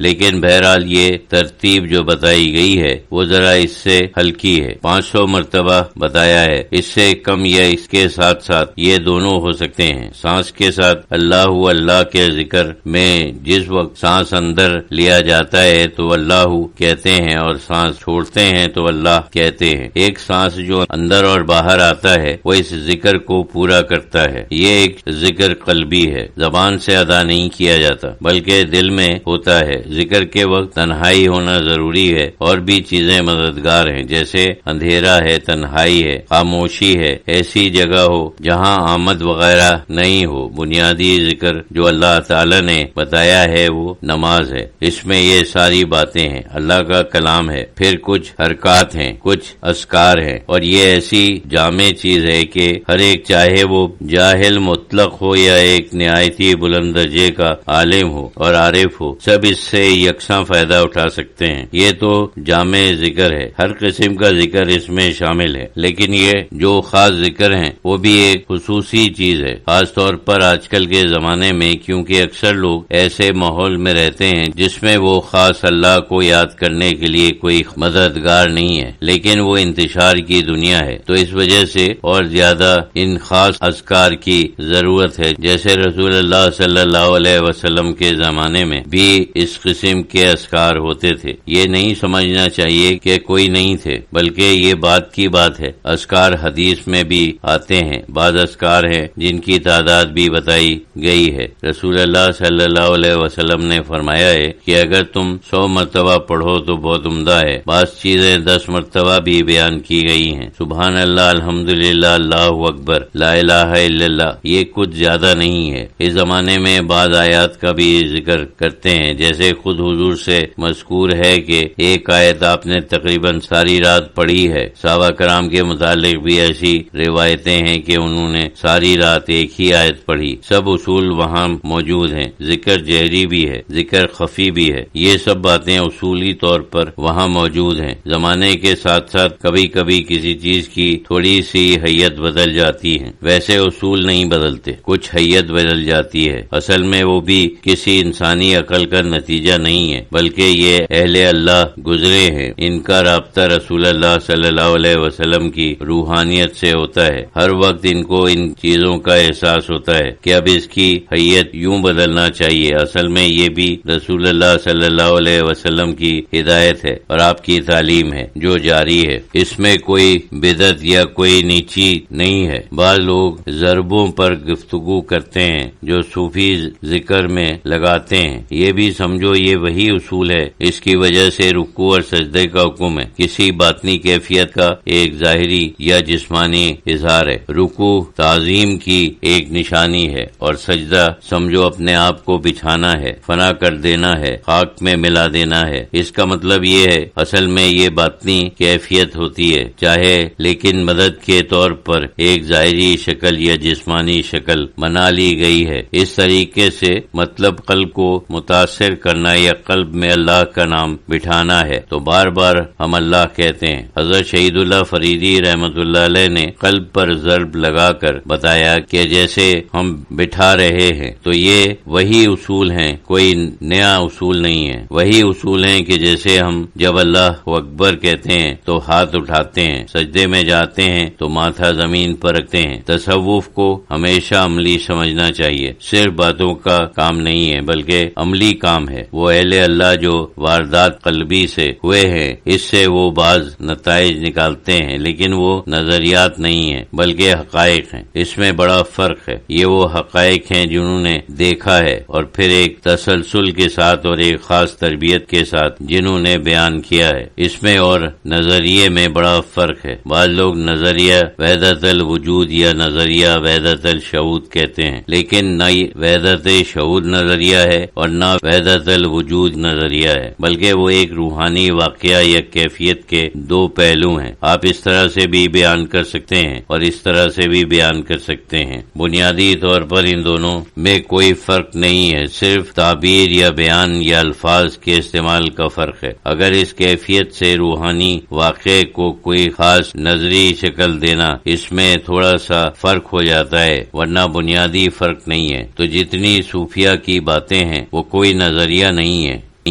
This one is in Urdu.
لیکن بہرحال یہ ترتیب جو بتائی گئی ہے وہ ذرا اس سے ہلکی ہے۔ 500 مرتبہ بتایا ہے، اس سے کم یا اس کے ساتھ ساتھ یہ دونوں ہو سکتے ہیں۔ سانس کے ساتھ اللہ کے ذکر میں جس وقت سانس اندر لیا جاتا ہے تو اللہ کہتے ہیں اور سانس چھوڑتے ہیں تو اللہ کہتے ہیں۔ ایک سانس جو اندر اور باہر آتا ہے وہ اس ذکر کو پورا کرتا ہے۔ یہ ایک ذکر قلبی ہے، زبان سے ادا نہیں کیا جاتا بلکہ دل میں ہوتا ہے۔ ذکر کے وقت تنہائی ہونا ضروری ہے، اور بھی چیزیں مددگار ہیں، جیسے اندھیرا ہے، تنہائی ہے، خاموشی ہے، ایسی جگہ ہو جہاں آمد وغیرہ نہیں ہو۔ بنیادی ذکر جو اللہ تعالی نے بتایا ہے وہ نماز ہے، اس میں یہ ساری باتیں ہیں، اللہ کا کلام ہے، پھر کچھ حرکات ہیں، کچھ اذکار ہیں، اور یہ ایسی جامع چیز ہے کہ ہر ایک چاہے وہ جاہل مطلق ہو یا ایک نہایتی بلند درجے کا عالم ہو اور عارف ہو، سب اس سے یکساں فائدہ اٹھا سکتے ہیں۔ یہ تو جامع ذکر ہے، ہر قسم کا ذکر اس میں شامل ہے، لیکن یہ جو خاص ذکر ہیں وہ بھی ایک خصوصی چیز ہے، خاص طور پر آج کل کے زمانے میں، کیونکہ اکثر لوگ ایسے ماحول میں رہتے ہیں جس میں وہ خاص اللہ کو یاد کرنے کے لیے کوئی مددگار نہیں ہے، لیکن وہ انتشار کی دنیا ہے، تو اس وجہ سے اور زیادہ ان خاص اذکار کی ضرورت ہے۔ جیسے رسول اللہ صلی اللہ علیہ وسلم کے زمانے میں بھی اس قسم کے اذکار ہوتے تھے۔ یہ نہیں سمجھنا چاہیے کہ کوئی نہیں تھے، بلکہ یہ بات کی بات ہے۔ اذکار حدیث میں بھی آتے ہیں، بعض اذکار ہیں جن کی تعداد بھی بتائی گئی ہے۔ رسول اللہ صلی اللہ علیہ وسلم نے فرمایا ہے کہ اگر تم 100 مرتبہ پڑھو تو بہت عمدہ ہے۔ بعض چیزیں 10 مرتبہ بھی بیان کی گئی ہیں، سبحان اللہ، الحمدللہ، اللہ اکبر، لا الہ الا اللہ، یہ کچھ زیادہ نہیں ہے۔ اس زمانے میں بعض آیات کا بھی ذکر کرتے ہیں، جیسے خود حضور سے مذکور ہے کہ ایک آیت آپ نے تقریباً ساری رات پڑھی ہے۔ صحابہ کرام کے متعلق بھی ایسی روایتیں ہیں کہ انہوں نے ساری رات ایک ہی آیت پڑھی۔ سب اصول وہاں موجود ہیں، ذکر جہری بھی ہے، ذکر خفی بھی ہے، یہ سب باتیں اصولی طور پر وہاں موجود ہیں۔ زمانے کے ساتھ ساتھ کبھی کبھی کسی چیز کی تھوڑی سی حیت بدل جاتی ہے، ویسے اصول نہیں بدلتے، کچھ حیت بدل جاتی ہے۔ اصل میں وہ بھی کسی انسانی عقل کا نتیجہ نہیں ہے، بلکہ یہ اہل اللہ گزرے ہیں، ان کا رابطہ رسول اللہ صلی اللہ علیہ وسلم کی روحانیت سے ہوتا ہے۔ ہر وقت ان کو ان چیزوں کا احساس ہوتا ہے کہ اب اس کی حیت یوں بدلنا چاہیے۔ اصل میں یہ بھی رسول اللہ صلی اللہ علیہ وسلم کی ہدایت ہے اور آپ کی تعلیم ہے جو جاری ہے، اس میں کوئی بدعت یا کوئی نیچی نہیں ہے۔ بعض لوگ ضربوں پر گفتگو کرتے ہیں جو صوفی ذکر میں لگاتے ہیں، یہ بھی سمجھو یہ وہی اصول ہے، اس کی وجہ سے رکوع اور سجدے کا حکم ہے، کسی باطنی کیفیت کا ایک ظاہری یا جسمانی اظہار ہے۔ رکوع تعظیم کی ایک نشانی ہے اور سجدہ سمجھو اپنے آپ کو بچھانا ہے، فنا کر دینا ہے، خاک میں ملا دینا ہے۔ اس کا مطلب یہ ہے اصل میں یہ باطنی کیفیت ہوتی ہے، چاہے لیکن مدد کے طور پر ایک ظاہری شکل یا جسمانی شکل بنا لی گئی ہے۔ اس طریقے سے مطلب قلب کو متاثر کرنا یا قلب میں اللہ کا نام بٹھانا ہے، تو بار بار ہم اللہ کہتے ہیں۔ حضرت شہید اللہ فریدی رحمت اللہ علیہ نے قلب پر ضرب لگا کر بتایا کہ جیسے ہم بٹھا رہے ہیں، تو یہ وہی اصول ہیں، کوئی نیا اصول نہیں ہے۔ وہی اصول ہیں کہ جیسے ہم جب اللہ اکبر کہتے ہیں تو ہاتھ اٹھاتے ہیں، سجدے میں جاتے ہیں تو ماتھا زمین پر رکھتے ہیں۔ تصوف کو ہمیشہ عملی سمجھنا چاہیے، صرف باتوں کا کام نہیں ہے بلکہ عملی کام ہے۔ وہ اہل اللہ جو واردات قلبی سے ہوئے ہیں، اس سے وہ بعض نتائج نکالتے ہیں، لیکن وہ نظریات نہیں ہیں بلکہ حقائق ہیں۔ اس میں بڑا فرق ہے، یہ وہ حقائق ہیں جنہوں نے دیکھا ہے اور پھر ایک تسلسل کے ساتھ اور ایک خاص تربیت کے ساتھ جنہوں نے بیان کیا ہے۔ اس میں اور نظریے میں بڑا فرق ہے۔ بعض لوگ نظریہ وحدت الوجود یا نظریہ وحدت الشہود کہتے ہیں، لیکن نہ وحدت شہود نظریہ ہے اور نہ وحدت الوجود نظریہ ہے، بلکہ وہ ایک روحانی واقعہ یا کیفیت کے دو پہلو ہیں۔ آپ اس طرح سے بھی بیان کر سکتے ہیں اور اس طرح سے بھی بیان کر سکتے ہیں۔ بنیادی طور پر ان دونوں میں کوئی فرق نہیں ہے، صرف تعبیر یا بیان یا الفاظ کے استعمال کا فرق ہے۔ اگر اس کیفیت سے روحانی واقعے کو کوئی خاص نظری شکل دینا، اس میں تھوڑا سا فرق ہو جاتا ہے، ورنہ بنیادی فرق نہیں ہے۔ تو جتنی صوفیہ کی باتیں ہیں وہ کوئی نظریہ نہیں ہے،